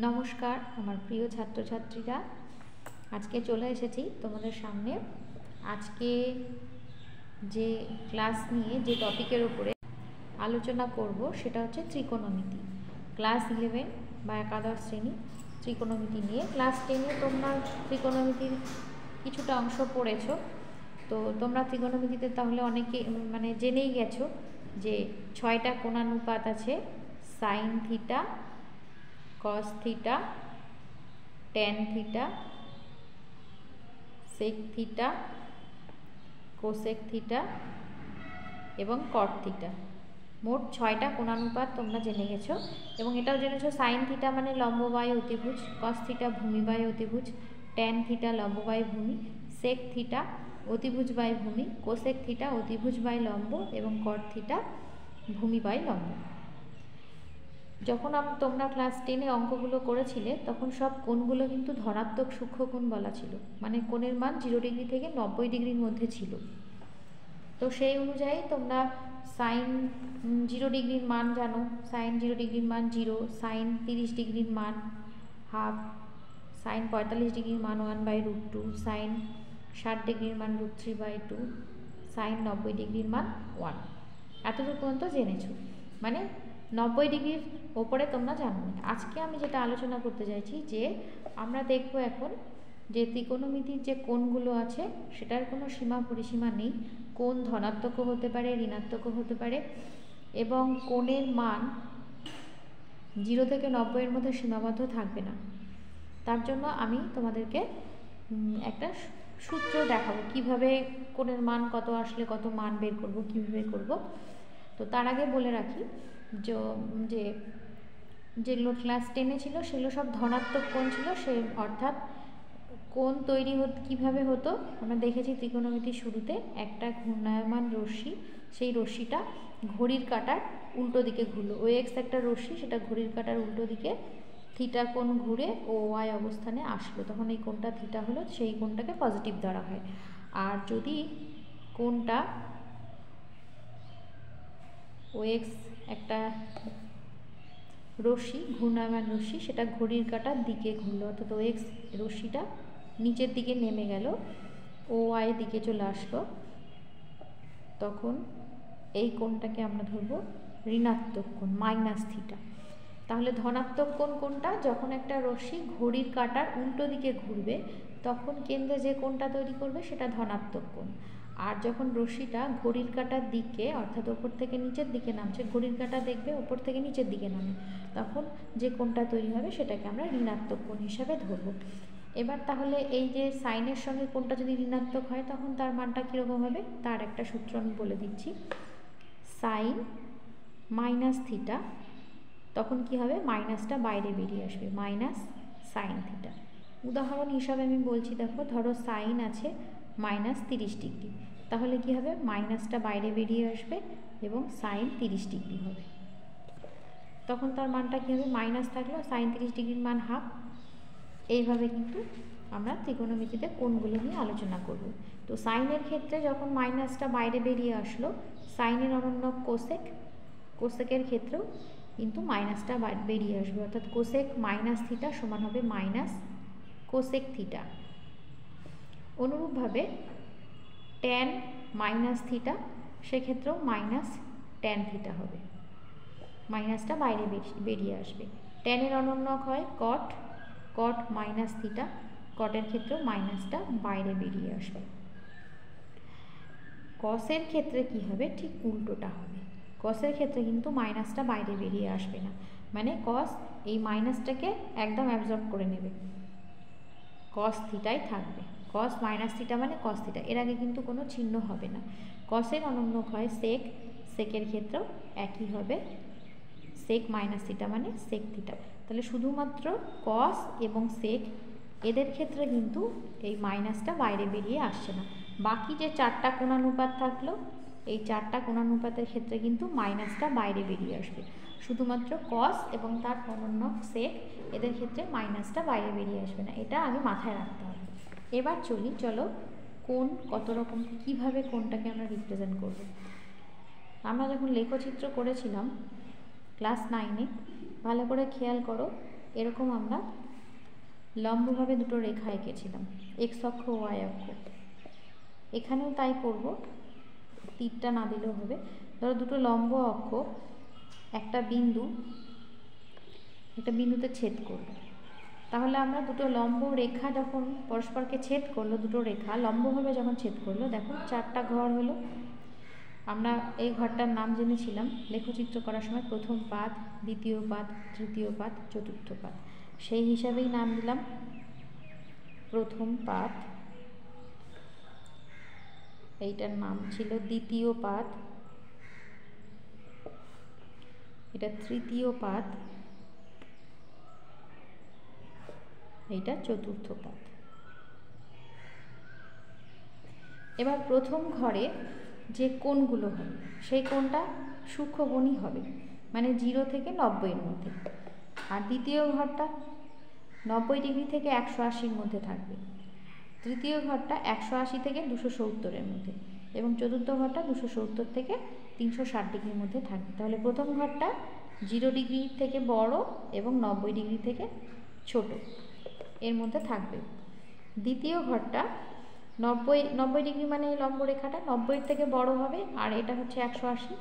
নমস্কার আমার প্রিয় ছাত্রছাত্রীরা, আজকে চলে এসেছি তোমাদের সামনে। আজকে যে ক্লাস নিয়ে যে টপিকের উপরে আলোচনা করব সেটা হচ্ছে ত্রিকোণমিতি। ক্লাস 11 বা একাদশ শ্রেণী ত্রিকোণমিতি নিয়ে। ক্লাস 10-এ তোমরা ত্রিকোণমিতির কিছুটা অংশ পড়েছো, তো তোমরা ত্রিকোণমিতিতে তাহলে অনেকে জেনেই গেছো যে 6টা কোণানুপাত আছে: sine theta, cos theta, tan theta, sec theta, cosec theta এবং কট থিটা। মোট 6টা কোণানুপাত তোমরা জেনে গেছো। এবং এটাও জেনেছো সাইন থিটা মানে লম্ব বাই অতিভুজ, কস থিটা ভূমি বাই অতিভুজ, ট্যান থিটা লম্ব বাই ভূমি, সেক থিটা অতিভুজ বাই ভূমি, কোসেক থিটা অতিভুজ বাই লম্ব এবং কট থিটা ভূমি বাই লম্ব। যখন তোমরা ক্লাস 10-এ অঙ্কগুলো করেছিলে তখন সব কোণগুলো কিন্তু ধনাত্মক সূক্ষ্মকোণ বলা ছিল, মানে কোণের মান 0 ডিগ্রি থেকে 90 ডিগ্রির মধ্যে ছিল। তো সেই অনুযায়ী তোমরা সাইন 0 ডিগ্রির মান জানো, সাইন 0 ডিগ্রির মান 0, সাইন 30 ডিগ্রির মান হাফ, সাইন 45 ডিগ্রির মান 1/√2, সাইন 60 ডিগ্রির মান √3/2, সাইন 90 ডিগ্রির মান 1। এতদূর পর্যন্ত জেনেছো, মানে 90 ডিগ্রির ওপরে তোমরা জানো। আজকে আমি যেটা আলোচনা করতে চাইছি যে আমরা দেখব এখন যে ত্রিকোণমিতির যে কোণগুলো আছে সেটার কোনো সীমা পরিসীমা নেই। কোণ ধনাত্মকও হতে পারে, ঋণাত্মকও হতে পারে, এবং কোণের মান 0 থেকে 90-এর মধ্যে সীমাবদ্ধ থাকবে না। তার জন্য আমি তোমাদেরকে একটা সূত্র দেখাবো কিভাবে কোণের মান কত আসলে কত মান বের করব, কীভাবে করব। তো তার আগে বলে রাখি যে যেগুলো ক্লাস 10-এ ছিল সেগুলো সব ধনাত্মক কোণ ছিল। সে অর্থাৎ কোণ তৈরি কীভাবে হতো আমরা দেখেছি ত্রিকোণমিতির শুরুতে। একটা ঘূর্ণায়মান রশ্মি, সেই রশ্মিটা ঘড়ির কাঁটার উল্টো দিকে ঘুরলো। OX একটা রশ্মি, সেটা ঘড়ির কাঁটার উল্টো দিকে থিটা কোণ ঘুরে OY অবস্থানে আসলো, তখন এই কোণটা থিটা হলো, সেই কোণটাকে পজিটিভ ধরা হয়। আর যদি কোণটা OX একটা রশ্মি, ঘূর্ণায়মান রশ্মি, সেটা ঘড়ির কাঁটার দিকে ঘুরলো, অর্থাৎ OX রশ্মিটা নিচের দিকে নেমে গেল, OY দিকে চলে আসলো, তখন এই কোণটাকে আমরা ধরবো ঋণাত্মক কোণ, মাইনাস থিটা। তাহলে ধনাত্মক কোণ কোনটা? যখন একটা রশ্মি ঘড়ির কাঁটার উল্টো দিকে ঘুরবে তখন কেন্দ্রে যে কোণটা তৈরি করবে সেটা ধনাত্মক কোণ। আর যখন রশ্মিটা ঘড়ির কাঁটার দিকে অর্থাৎ ওপর থেকে নিচের দিকে নামছে, ঘড়ির কাঁটা দেখবে ওপর থেকে নিচের দিকে নামে, তখন যে কোণটা তৈরি হবে সেটাকে আমরা ঋণাত্মক কোণ হিসাবে ধরবো। এবার তাহলে এই যে সাইনের সঙ্গে কোণটা যদি ঋণাত্মক হয় তখন তার মানটা কীরকম হবে তার একটা সূত্র আমি বলে দিচ্ছি। সাইন মাইনাস থিটা, তখন কি হবে, মাইনাসটা বাইরে বেরিয়ে আসবে, মাইনাস সাইন থিটা। উদাহরণ হিসাবে আমি বলছি, দেখো ধরো সাইন আছে -30 ডিগ্রি, তাহলে কি হবে, মাইনাসটা বাইরে বেরিয়ে আসবে এবং সাইন 30 ডিগ্রি হবে। তখন তার মানটা কী হবে, মাইনাস থাকলেও সাইন 30 ডিগ্রির মান হাফ। এইভাবে কিন্তু আমরা ত্রিকোণমিতিতে কোণগুলো নিয়ে আলোচনা করব। তো সাইনের ক্ষেত্রে যখন মাইনাসটা বাইরে বেরিয়ে আসলো, সাইনের অনন্য কোসেক, কোসেকের ক্ষেত্রেও কিন্তু মাইনাসটা বেরিয়ে আসবে, অর্থাৎ কোসেক মাইনাস থিটা সমান হবে মাইনাস কোসেক থিটা। অনুরূপভাবে ট্যান মাইনাস থিটা, সেক্ষেত্রেও মাইনাস ট্যান থিটা হবে, মাইনাসটা বাইরে বেরিয়ে আসবে। ট্যানের অনন্যক হয় কট, কট মাইনাস থিটা, কটের ক্ষেত্রেও মাইনাসটা বাইরে বেরিয়ে আসবে। কসের ক্ষেত্রে কি হবে, ঠিক উল্টোটা হবে। কসের ক্ষেত্রে কিন্তু মাইনাসটা বাইরে বেরিয়ে আসবে না, মানে কস এই মাইনাসটাকে একদম অ্যাবজর্ব করে নেবে, কস থিটাই থাকবে। কস মাইনাস থিটা মানে কস থিটা, এর আগে কিন্তু কোনো চিহ্ন হবে না। কসের অনন্যক হয় সেক, সেকের ক্ষেত্রেও একই হবে, সেক মাইনাস থিটা মানে সেক থিটা। তাহলে শুধুমাত্র কস এবং সেক এদের ক্ষেত্রে কিন্তু এই মাইনাসটা বাইরে বেরিয়ে আসছে না। বাকি যে 4টা কোণানুপাত থাকলো, এই 4টা কোণানুপাতের ক্ষেত্রে কিন্তু মাইনাসটা বাইরে বেরিয়ে আসবে। শুধুমাত্র কস এবং তার অনন্যক সেক এদের ক্ষেত্রে মাইনাসটা বাইরে বেরিয়ে আসবে না, এটা আগে মাথায় রাখতে হবে। এবার চলো কোণ কত রকম, কীভাবে কোণটাকে আমরা রিপ্রেজেন্ট করব। আমরা যখন লেখচিত্র করেছিলাম ক্লাস 9-এ, ভালো করে খেয়াল করো এরকম আমরা লম্বভাবে দুটো রেখা এঁকেছিলাম, এক্স অক্ষ ওয়াই অক্ষ। এখানেও তাই করব, তীরটা না দিলেও হবে। ধরো দুটো লম্ব অক্ষ একটা বিন্দুতে ছেদ করবে, তাহলে আমরা দুটো লম্ব রেখা যখন পরস্পরকে ছেদ করলো, দুটো রেখা লম্বভাবে যখন ছেদ করলো, দেখো 4টা ঘর হলো। আমরা এই ঘরটার নাম জেনেছিলাম লেখচিত্র করার সময় প্রথম পাদ, দ্বিতীয় পাদ, তৃতীয় পাদ, চতুর্থ পাদ। সেই হিসাবেই নাম দিলাম প্রথম পাদ, এইটার নাম ছিল দ্বিতীয় পাদ, এটা তৃতীয় পাদ, এইটা চতুর্থ পাদ। এবার প্রথম ঘরে যে কোণগুলো হবে সেই কোণটা সূক্ষ্মকোণই হবে, মানে 0 থেকে 90-এর মধ্যে। আর দ্বিতীয় ঘরটা 90 ডিগ্রি থেকে 180-র মধ্যে থাকবে। তৃতীয় ঘরটা 180 থেকে 270-এর মধ্যে, এবং চতুর্থ ঘরটা 270 থেকে 360 ডিগ্রির মধ্যে থাকবে। তাহলে প্রথম ঘরটা 0 ডিগ্রি থেকে বড় এবং 90 ডিগ্রি থেকে ছোট, এর মধ্যে থাকবে। দ্বিতীয় ঘরটা 90 ডিগ্রি মানে এই লম্ব রেখাটা 90-এর থেকে বড় হবে, আর এটা হচ্ছে 180,